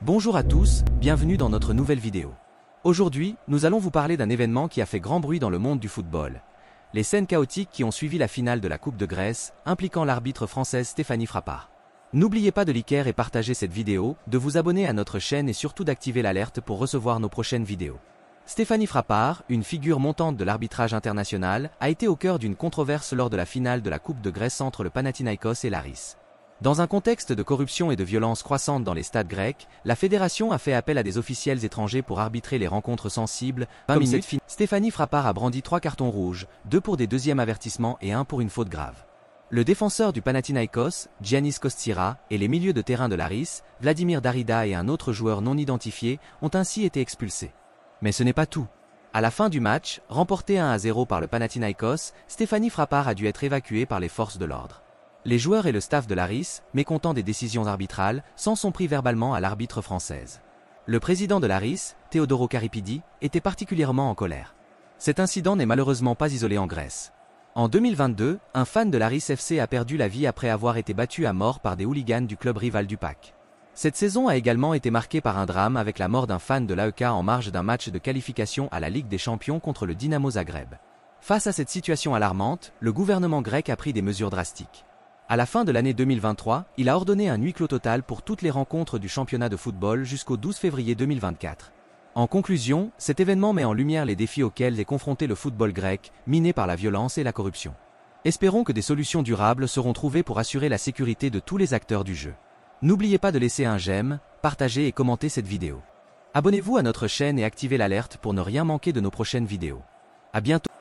Bonjour à tous, bienvenue dans notre nouvelle vidéo. Aujourd'hui, nous allons vous parler d'un événement qui a fait grand bruit dans le monde du football. Les scènes chaotiques qui ont suivi la finale de la Coupe de Grèce, impliquant l'arbitre française Stéphanie Frappart. N'oubliez pas de liker et partager cette vidéo, de vous abonner à notre chaîne et surtout d'activer l'alerte pour recevoir nos prochaines vidéos. Stéphanie Frappart, une figure montante de l'arbitrage international, a été au cœur d'une controverse lors de la finale de la Coupe de Grèce entre le Panathinaïkos et l'Aris. Dans un contexte de corruption et de violence croissante dans les stades grecs, la fédération a fait appel à des officiels étrangers pour arbitrer les rencontres sensibles. 20 minutes. Stéphanie Frappart a brandi 3 cartons rouges, 2 pour des deuxièmes avertissements et 1 pour une faute grave. Le défenseur du Panathinaïkos, Giannis Kostira, et les milieux de terrain de l'Aris, Vladimir Darida et un autre joueur non identifié, ont ainsi été expulsés. Mais ce n'est pas tout. À la fin du match, remporté 1-0 par le Panathinaïkos, Stéphanie Frappart a dû être évacuée par les forces de l'ordre. Les joueurs et le staff de l'Aris, mécontents des décisions arbitrales, s'en sont pris verbalement à l'arbitre française. Le président de l'Aris, Theodoro Karipidi, était particulièrement en colère. Cet incident n'est malheureusement pas isolé en Grèce. En 2022, un fan de l'Aris FC a perdu la vie après avoir été battu à mort par des hooligans du club rival du PAK. Cette saison a également été marquée par un drame avec la mort d'un fan de l'AEK en marge d'un match de qualification à la Ligue des Champions contre le Dynamo Zagreb. Face à cette situation alarmante, le gouvernement grec a pris des mesures drastiques. À la fin de l'année 2023, il a ordonné un huis clos total pour toutes les rencontres du championnat de football jusqu'au 12 février 2024. En conclusion, cet événement met en lumière les défis auxquels est confronté le football grec, miné par la violence et la corruption. Espérons que des solutions durables seront trouvées pour assurer la sécurité de tous les acteurs du jeu. N'oubliez pas de laisser un j'aime, partager et commenter cette vidéo. Abonnez-vous à notre chaîne et activez l'alerte pour ne rien manquer de nos prochaines vidéos. À bientôt.